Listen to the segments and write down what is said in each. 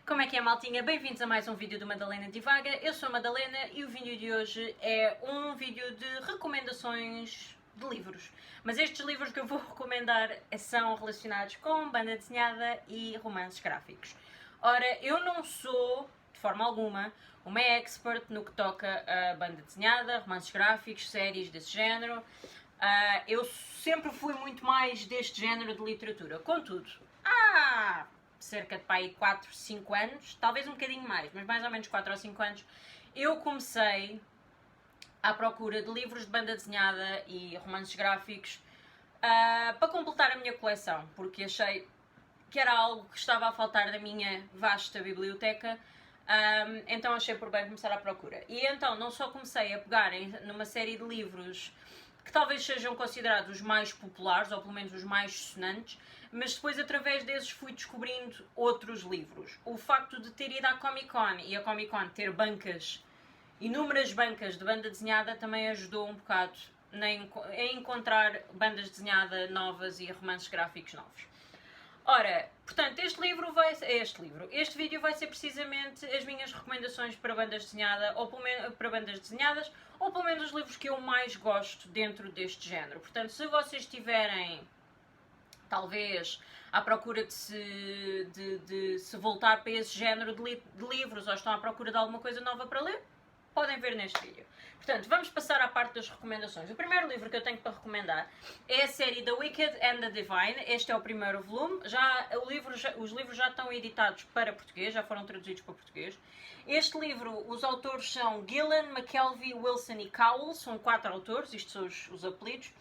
Como é que é, maltinha? Bem-vindos a mais um vídeo do Madalena Divaga. Eu sou a Madalena e o vídeo de hoje é um vídeo de recomendações de livros. Mas estes livros que eu vou recomendar são relacionados com banda desenhada e romances gráficos. Ora, eu não sou, de forma alguma, uma expert no que toca a banda desenhada, romances gráficos, séries desse género. Eu sempre fui muito mais deste género de literatura. Contudo, cerca de 4, 5 anos, talvez um bocadinho mais, mas mais ou menos 4 ou 5 anos, eu comecei à procura de livros de banda desenhada e romances gráficos para completar a minha coleção, porque achei que era algo que estava a faltar na minha vasta biblioteca. Então achei por bem começar à procura. E então não só comecei a pegar numa série de livros que talvez sejam considerados os mais populares, ou pelo menos os mais sonantes, mas depois através desses fui descobrindo outros livros. O facto de ter ido à Comic Con e a Comic Con ter bancas, inúmeras bancas de banda desenhada, também ajudou um bocado a encontrar bandas desenhadas novas e romances gráficos novos. Ora, portanto, este vídeo vai ser precisamente as minhas recomendações para bandas desenhadas, ou pelo menos os livros que eu mais gosto dentro deste género. Portanto, se vocês estiverem, talvez, à procura de se voltar para esse género de livros, ou estão à procura de alguma coisa nova para ler, podem ver neste vídeo. Portanto, vamos passar à parte das recomendações. O primeiro livro que eu tenho para recomendar é a série The Wicked and the Divine. Este é o primeiro volume. Os livros já estão editados para português, já foram traduzidos para português. Este livro, os autores são Gillan, McKelvey, Wilson e Cowell. São 4 autores, isto são os apelidos.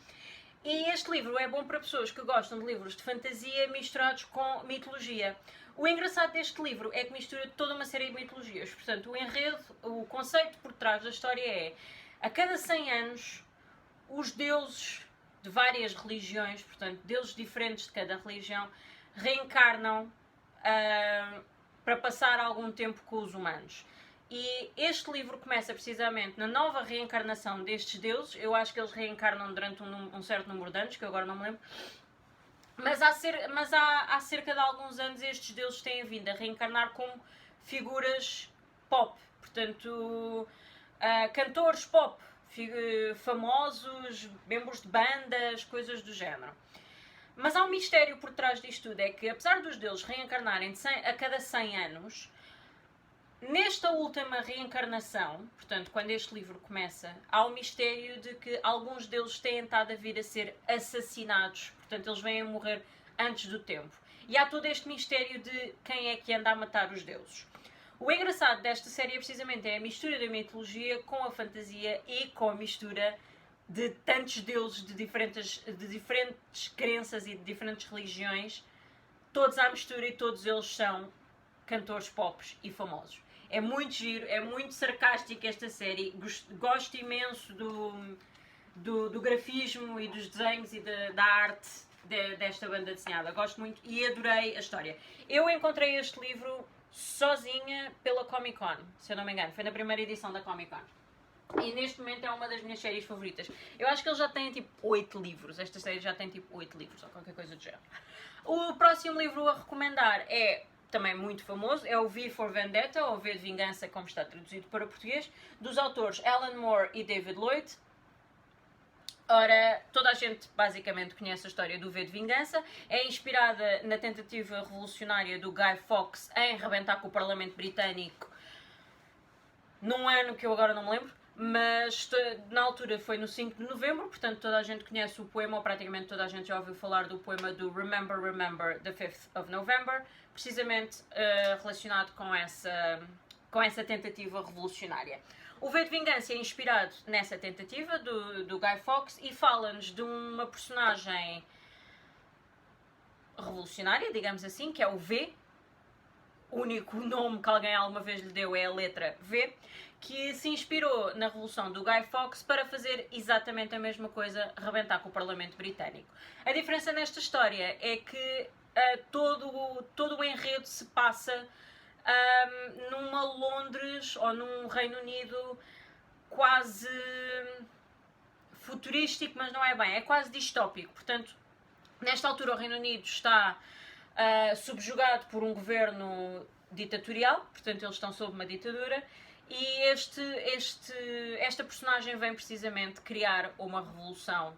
E este livro é bom para pessoas que gostam de livros de fantasia misturados com mitologia. O engraçado deste livro é que mistura toda uma série de mitologias. Portanto, o enredo, o conceito por trás da história é: a cada 100 anos, os deuses de várias religiões, portanto, deuses diferentes de cada religião, reencarnam para passar algum tempo com os humanos. E este livro começa precisamente na nova reencarnação destes deuses. Eu acho que eles reencarnam durante um certo número de anos, que eu agora não me lembro. Mas há cerca de alguns anos estes deuses têm vindo a reencarnar como figuras pop. Portanto, cantores pop, famosos, membros de bandas, coisas do género. Mas há um mistério por trás disto tudo, é que apesar dos deuses reencarnarem a cada 100 anos, nesta última reencarnação, portanto, quando este livro começa, há o mistério de que alguns deles têm estado a vir a ser assassinados. Portanto, eles vêm a morrer antes do tempo. E há todo este mistério de quem é que anda a matar os deuses. O engraçado desta série, precisamente, é a mistura da mitologia com a fantasia e com a mistura de tantos deuses de diferentes crenças e de diferentes religiões, todos à mistura, e todos eles são cantores pop e famosos. É muito giro, é muito sarcástica esta série. Gosto imenso do grafismo e dos desenhos e da arte desta banda desenhada. Gosto muito e adorei a história. Eu encontrei este livro sozinha pela Comic Con, se eu não me engano. Foi na primeira edição da Comic Con. E neste momento é uma das minhas séries favoritas. Eu acho que eles já têm tipo 8 livros. Esta série já tem tipo 8 livros ou qualquer coisa do género. O próximo livro a recomendar é também muito famoso, é o V for Vendetta, ou V de Vingança, como está traduzido para português, dos autores Alan Moore e David Lloyd. Ora, toda a gente basicamente conhece a história do V de Vingança. É inspirada na tentativa revolucionária do Guy Fawkes em rebentar com o Parlamento Britânico num ano que eu agora não me lembro, mas na altura foi no 5 de novembro, portanto toda a gente conhece o poema, ou praticamente toda a gente já ouviu falar do poema do Remember, Remember the 5th of November, precisamente relacionado com essa tentativa revolucionária. O V de Vingança é inspirado nessa tentativa do Guy Fawkes e fala-nos de uma personagem revolucionária, digamos assim, que é o V. O único nome que alguém alguma vez lhe deu é a letra V, que se inspirou na revolução do Guy Fawkes para fazer exatamente a mesma coisa, rebentar com o Parlamento Britânico. A diferença nesta história é que todo o enredo se passa numa Londres ou num Reino Unido quase futurístico, mas não é bem, é quase distópico. Portanto, nesta altura o Reino Unido está subjugado por um governo ditatorial, portanto eles estão sob uma ditadura, e esta personagem vem precisamente criar uma revolução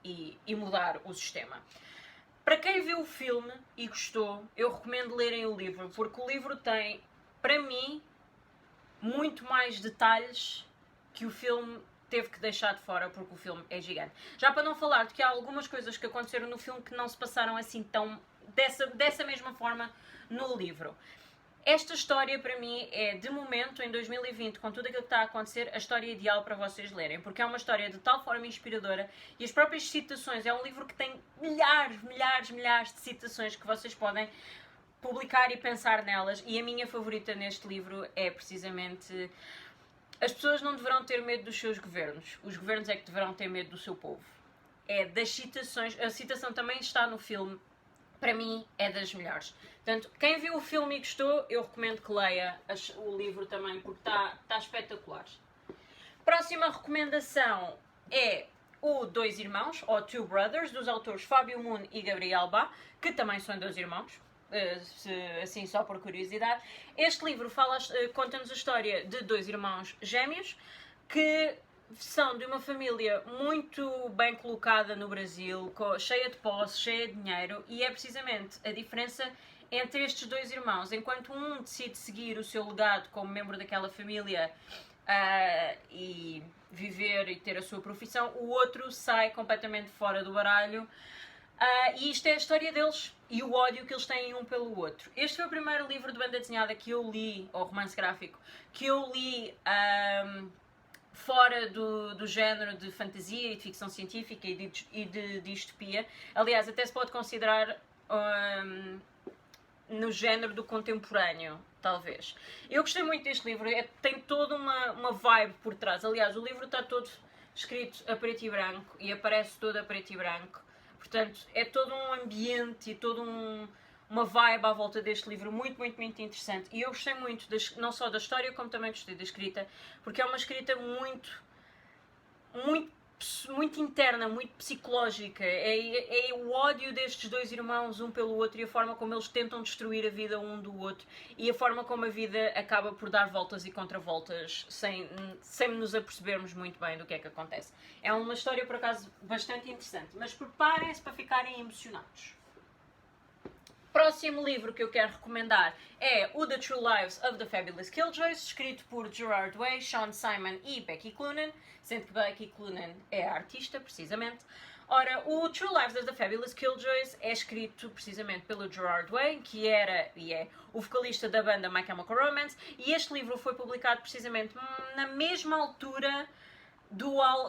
e mudar o sistema. Para quem viu o filme e gostou, eu recomendo lerem o livro, porque o livro tem, para mim, muito mais detalhes que o filme teve que deixar de fora, porque o filme é gigante. Já para não falar de que há algumas coisas que aconteceram no filme que não se passaram assim tão dessa mesma forma no livro. Esta história, para mim, é, de momento, em 2020, com tudo aquilo que está a acontecer, a história ideal para vocês lerem, porque é uma história de tal forma inspiradora e as próprias citações, é um livro que tem milhares de citações que vocês podem publicar e pensar nelas, e a minha favorita neste livro é precisamente: as pessoas não deverão ter medo dos seus governos, os governos é que deverão ter medo do seu povo. É das citações, a citação também está no filme, para mim é das melhores. Portanto, quem viu o filme e gostou, eu recomendo que leia o livro também, porque está espetacular. Próxima recomendação é o Dois Irmãos, ou Two Brothers, dos autores Fábio Moon e Gabriel Bá, que também são dois irmãos, assim só por curiosidade. Este livro conta-nos a história de dois irmãos gêmeos que são de uma família muito bem colocada no Brasil, cheia de posse, cheia de dinheiro, e é precisamente a diferença entre estes dois irmãos. Enquanto um decide seguir o seu legado como membro daquela família e viver e ter a sua profissão, o outro sai completamente fora do baralho. E isto é a história deles e o ódio que eles têm um pelo outro. Este foi o primeiro livro de banda desenhada que eu li, ou romance gráfico, que eu li fora do género de fantasia e de ficção científica e de distopia. Aliás, até se pode considerar no género do contemporâneo, talvez. Eu gostei muito deste livro, tem toda uma vibe por trás. Aliás, o livro está todo escrito a preto e branco e aparece todo a preto e branco. Portanto, é todo um ambiente e toda uma vibe à volta deste livro muito interessante. E eu gostei muito, não só da história, como também gostei da escrita, porque é uma escrita muito interna, muito psicológica. É o ódio destes dois irmãos um pelo outro e a forma como eles tentam destruir a vida um do outro e a forma como a vida acaba por dar voltas e contravoltas sem nos apercebermos muito bem do que é que acontece. É uma história, por acaso, bastante interessante, mas preparem-se para ficarem emocionados. Próximo livro que eu quero recomendar é o The True Lives of the Fabulous Killjoys, escrito por Gerard Way, Sean Simon e Becky Cloonan, sendo que Becky Cloonan é a artista, precisamente. Ora, o True Lives of the Fabulous Killjoys é escrito precisamente pelo Gerard Way, que era e é o vocalista da banda My Chemical Romance, e este livro foi publicado precisamente na mesma altura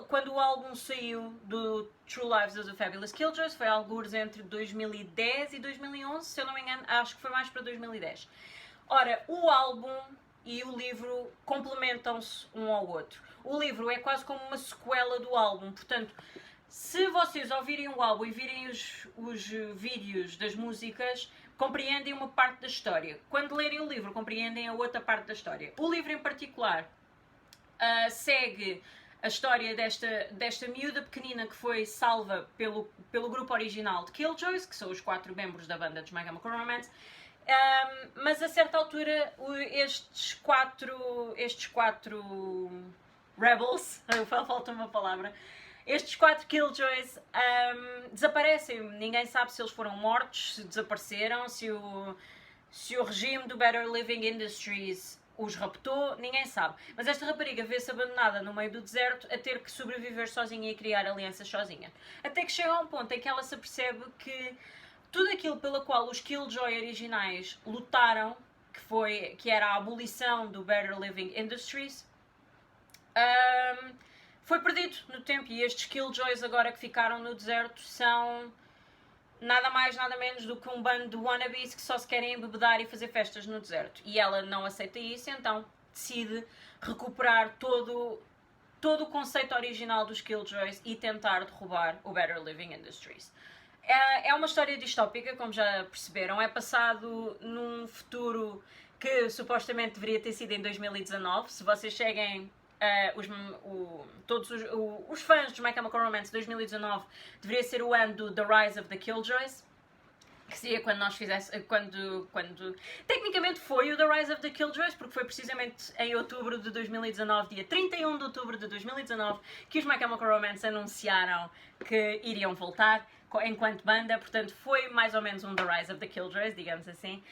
quando o álbum saiu do True Lives of the Fabulous Killjoys. Foi alguns entre 2010 e 2011, se eu não me engano, acho que foi mais para 2010. Ora, o álbum e o livro complementam-se um ao outro. O livro é quase como uma sequela do álbum, portanto, se vocês ouvirem o álbum e virem os vídeos das músicas, compreendem uma parte da história. Quando lerem o livro, compreendem a outra parte da história. O livro em particular segue a história desta miúda pequenina que foi salva pelo grupo original de Killjoys, que são os 4 membros da banda dos My Chemical Romance, mas a certa altura estes quatro rebels, falta uma palavra, estes 4 Killjoys desaparecem. Ninguém sabe se eles foram mortos, se desapareceram, se o regime do Better Living Industries os raptou, ninguém sabe. Mas esta rapariga vê-se abandonada no meio do deserto a ter que sobreviver sozinha e criar alianças sozinha. Até que chega a um ponto em que ela se apercebe que tudo aquilo pelo qual os Killjoy originais lutaram, que era a abolição do Better Living Industries, foi perdido no tempo, e estes Killjoys agora que ficaram no deserto são nada mais, nada menos do que um bando de wannabes que só se querem embebedar e fazer festas no deserto. E ela não aceita isso, então decide recuperar todo o conceito original dos Killjoys e tentar derrubar o Better Living Industries. É uma história distópica, como já perceberam. É passado num futuro que supostamente deveria ter sido em 2019. Se vocês seguem todos os fãs de My Chemical Romance, 2019 deveria ser o ano do The Rise of the Killjoys. que seria quando nós fizéssemos, quando tecnicamente foi o The Rise of the Killjoys, porque foi precisamente em outubro de 2019, dia 31 de outubro de 2019, que os My Chemical Romance anunciaram que iriam voltar enquanto banda, portanto foi mais ou menos um The Rise of the Killjoys, digamos assim.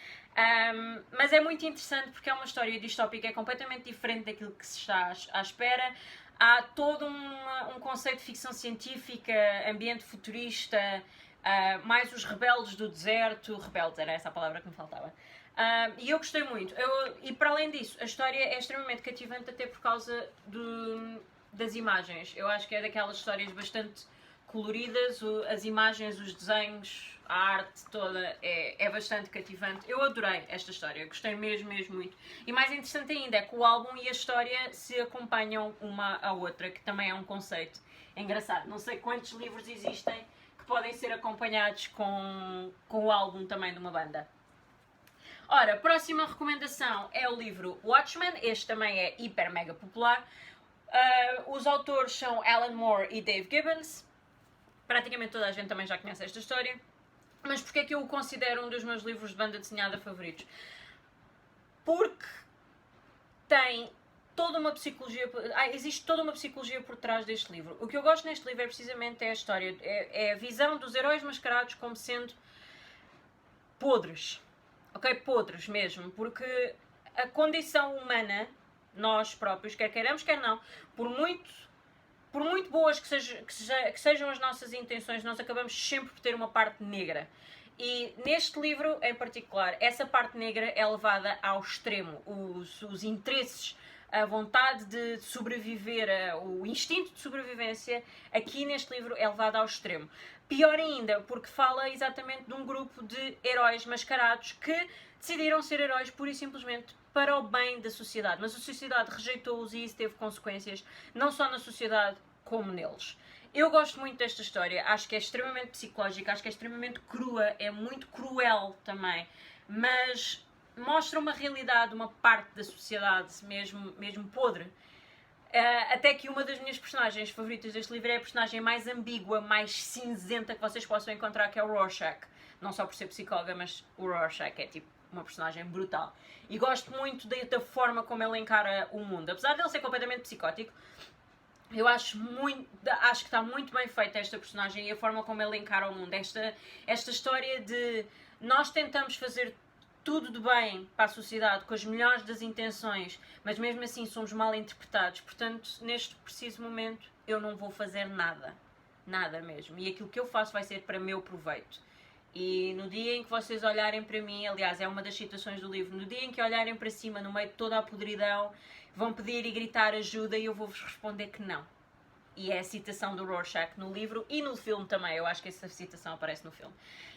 Mas é muito interessante porque é uma história distópica, é completamente diferente daquilo que se está à espera. Há todo um conceito de ficção científica, ambiente futurista, mais os rebeldes do deserto. Rebeldes, era essa a palavra que me faltava. E eu gostei muito. E para além disso, a história é extremamente cativante até por causa das imagens. Eu acho que é daquelas histórias bastante coloridas, as imagens, os desenhos, a arte toda é bastante cativante. Eu adorei esta história, gostei mesmo muito. E mais interessante ainda é que o álbum e a história se acompanham uma à outra, que também é um conceito engraçado. Não sei quantos livros existem que podem ser acompanhados com o álbum também de uma banda. Ora, próxima recomendação é o livro Watchmen. Este também é hiper mega popular. Os autores são Alan Moore e Dave Gibbons. Praticamente toda a gente também já conhece esta história. Mas porquê é que eu o considero um dos meus livros de banda desenhada favoritos? Porque tem toda uma psicologia... existe toda uma psicologia por trás deste livro. O que eu gosto neste livro é precisamente a história. É a visão dos heróis mascarados como sendo podres. Ok? Podres mesmo. Porque a condição humana, nós próprios, quer queiramos, quer não, por muito boas que sejam as nossas intenções, nós acabamos sempre por ter uma parte negra. E neste livro, em particular, essa parte negra é levada ao extremo. Os interesses, a vontade de sobreviver, o instinto de sobrevivência, aqui neste livro é levado ao extremo. Pior ainda, porque fala exatamente de um grupo de heróis mascarados que decidiram ser heróis pura e simplesmente para o bem da sociedade. Mas a sociedade rejeitou-os e isso teve consequências não só na sociedade como neles. Eu gosto muito desta história, acho que é extremamente psicológica, acho que é extremamente crua, é muito cruel também, mas mostra uma realidade, uma parte da sociedade mesmo podre. Até que uma das minhas personagens favoritas deste livro é a personagem mais ambígua, mais cinzenta que vocês possam encontrar, que é o Rorschach. Não só por ser psicóloga, mas o Rorschach é tipo uma personagem brutal. E gosto muito da forma como ele encara o mundo. Apesar de ele ser completamente psicótico, eu acho que está muito bem feita esta personagem e a forma como ele encara o mundo. Esta história de nós tentamos fazer tudo de bem para a sociedade, com as melhores das intenções, mas mesmo assim somos mal interpretados. Portanto, neste preciso momento, eu não vou fazer nada. Nada mesmo. E aquilo que eu faço vai ser para meu proveito. E no dia em que vocês olharem para mim, aliás, é uma das citações do livro, no dia em que olharem para cima, no meio de toda a podridão, vão pedir e gritar ajuda e eu vou-vos responder que não. E é a citação do Rorschach no livro e no filme também. Eu acho que essa citação aparece no filme.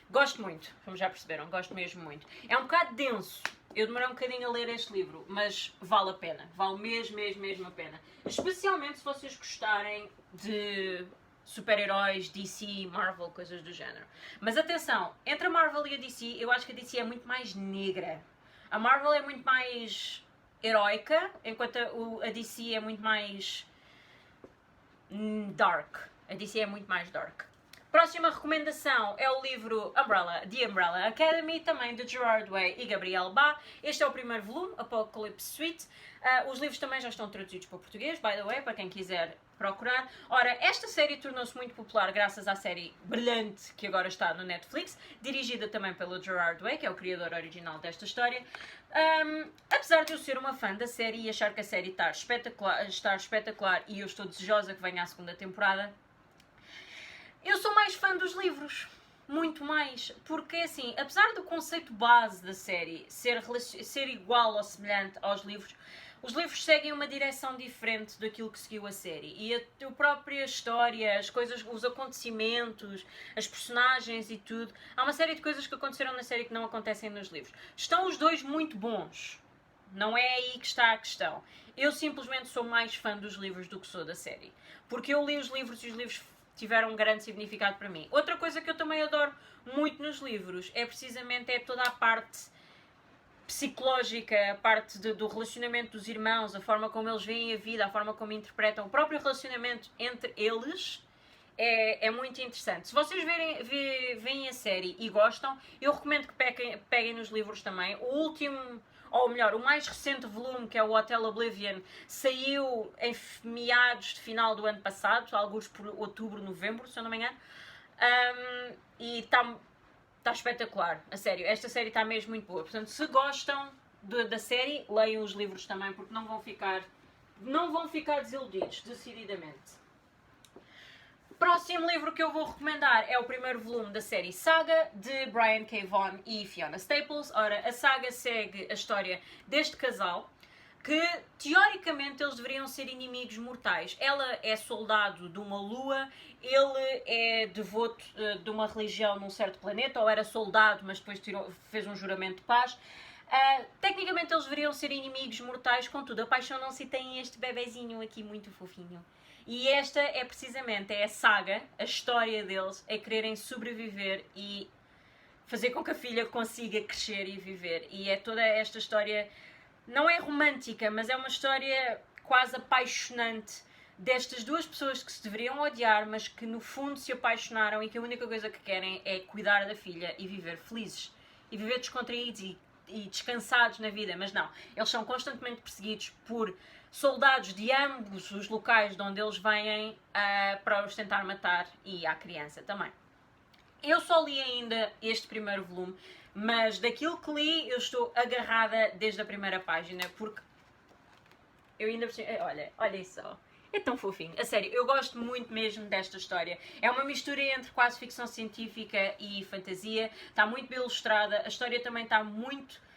Gosto muito, como já perceberam, gosto mesmo muito. É um bocado denso. Eu demorei um bocadinho a ler este livro, mas vale a pena. Vale mesmo a pena. Especialmente se vocês gostarem de super-heróis, DC, Marvel, coisas do género. Mas atenção, entre a Marvel e a DC, eu acho que a DC é muito mais negra. A Marvel é muito mais heroica, enquanto a DC é muito mais dark. A DC é muito mais dark. Próxima recomendação é o livro The Umbrella Academy, também de Gerard Way e Gabriel Bá. Este é o primeiro volume, Apocalypse Suite. Os livros também já estão traduzidos para o português, by the way, para quem quiser procurar. Ora, esta série tornou-se muito popular graças à série brilhante que agora está no Netflix, dirigida também pelo Gerard Way, que é o criador original desta história. Apesar de eu ser uma fã da série e achar que a série está espetacular e eu estou desejosa que venha a segunda temporada, eu sou mais fã dos livros. Muito mais. Porque, assim, apesar do conceito base da série ser igual ou semelhante aos livros, os livros seguem uma direção diferente daquilo que seguiu a série. E a própria história, as coisas, os acontecimentos, as personagens e tudo. Há uma série de coisas que aconteceram na série que não acontecem nos livros. Estão os dois muito bons. Não é aí que está a questão. Eu simplesmente sou mais fã dos livros do que sou da série. Porque eu li os livros e os livros tiveram um grande significado para mim. Outra coisa que eu também adoro muito nos livros é precisamente toda a parte psicológica, a parte do relacionamento dos irmãos, a forma como eles veem a vida, a forma como interpretam o próprio relacionamento entre eles é muito interessante. Se vocês veem a série e gostam, eu recomendo que peguem nos livros também. O último, ou melhor, o mais recente volume, que é o Hotel Oblivion, saiu em meados de final do ano passado, alguns por outubro, novembro, se eu não me engano. E está espetacular, a sério. Esta série está mesmo muito boa. Portanto, se gostam da série, leiam os livros também, porque não vão ficar desiludidos, decididamente. Próximo livro que eu vou recomendar é o primeiro volume da série Saga, de Brian K. Vaughan e Fiona Staples. Ora, a saga segue a história deste casal, que teoricamente eles deveriam ser inimigos mortais. Ela é soldado de uma lua, ele é devoto de uma religião num certo planeta, ou era soldado, mas depois fez um juramento de paz. Tecnicamente eles deveriam ser inimigos mortais, contudo apaixonam-se e têm este bebezinho aqui muito fofinho. E esta é precisamente a saga, a história deles, a quererem sobreviver e fazer com que a filha consiga crescer e viver. E é toda esta história, não é romântica, mas é uma história quase apaixonante destas duas pessoas que se deveriam odiar, mas que no fundo se apaixonaram e que a única coisa que querem é cuidar da filha e viver felizes. E viver descontraídos e descansados na vida. Mas não, eles são constantemente perseguidos por soldados de ambos os locais de onde eles vêm para os tentar matar, e a criança também. Eu só li ainda este primeiro volume, mas daquilo que li eu estou agarrada desde a primeira página, porque eu ainda... Olha só. É tão fofinho. A sério, eu gosto muito mesmo desta história. É uma mistura entre quase ficção científica e fantasia. Está muito bem ilustrada. A história também está muito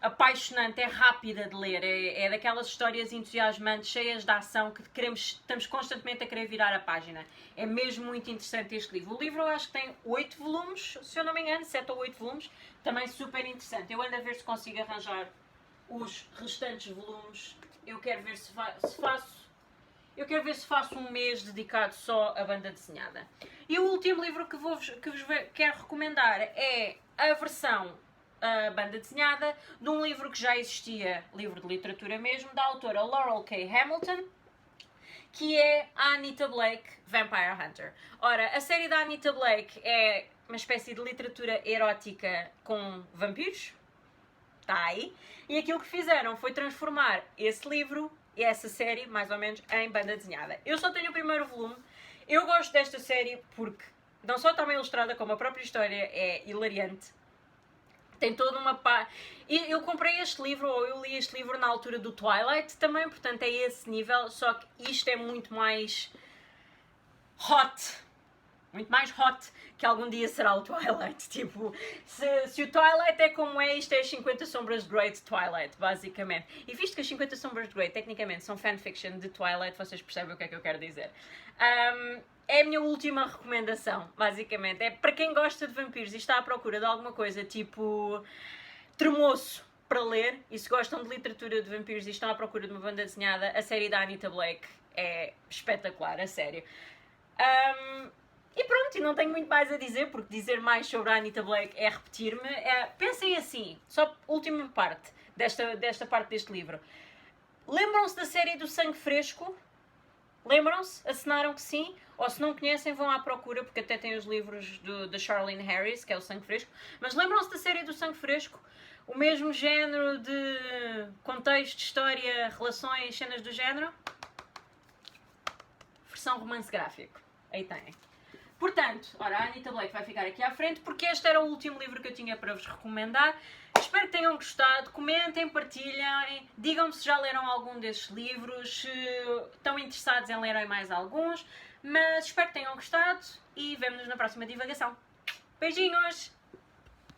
apaixonante, é rápida de ler, é daquelas histórias entusiasmantes, cheias de ação, que estamos constantemente a querer virar a página. É mesmo muito interessante este livro. O livro eu acho que tem 8 volumes, se eu não me engano, 7 ou 8 volumes, também super interessante. Eu ando a ver se consigo arranjar os restantes volumes. Eu quero ver se faço um mês dedicado só à banda desenhada. E o último livro que vos quero recomendar é a versão banda desenhada de um livro que já existia, livro de literatura mesmo, da autora Laurel K. Hamilton, que é a Anita Blake, Vampire Hunter. Ora, a série da Anita Blake é uma espécie de literatura erótica com vampiros, está aí, e aquilo que fizeram foi transformar esse livro e essa série, mais ou menos, em banda desenhada. Eu só tenho o primeiro volume. Eu gosto desta série porque não só está bem ilustrada, como a própria história é hilariante. Tem toda uma E eu comprei este livro, ou eu li este livro na altura do Twilight também, portanto é esse nível, só que isto é muito mais hot. Muito mais hot que algum dia será o Twilight. Tipo, se o Twilight é como é, isto é as 50 Sombras de Grey de Twilight, basicamente. E visto que as 50 Sombras de Grey, tecnicamente, são fanfiction de Twilight, vocês percebem o que é que eu quero dizer. É a minha última recomendação, basicamente. É para quem gosta de vampiros e está à procura de alguma coisa tipo tremoço para ler, e se gostam de literatura de vampiros e estão à procura de uma banda desenhada, a série da Anita Blake é espetacular, a sério. E pronto, e não tenho muito mais a dizer, porque dizer mais sobre a Anita Blake é repetir-me. Pensem assim, só última parte desta parte deste livro. Lembram-se da série do Sangue Fresco? Lembram-se? Assinaram que sim? Ou se não conhecem, vão à procura, porque até tem os livros da Charlene Harris, que é o Sangue Fresco. Mas lembram-se da série do Sangue Fresco? O mesmo género de contexto, história, relações, cenas do género? Versão romance gráfico. Aí têm. Portanto, ora, a Anita Blake vai ficar aqui à frente, porque este era o último livro que eu tinha para vos recomendar. Espero que tenham gostado, comentem, partilhem, digam-me se já leram algum destes livros, se estão interessados em lerem mais alguns, mas espero que tenham gostado e vemo-nos na próxima divagação. Beijinhos!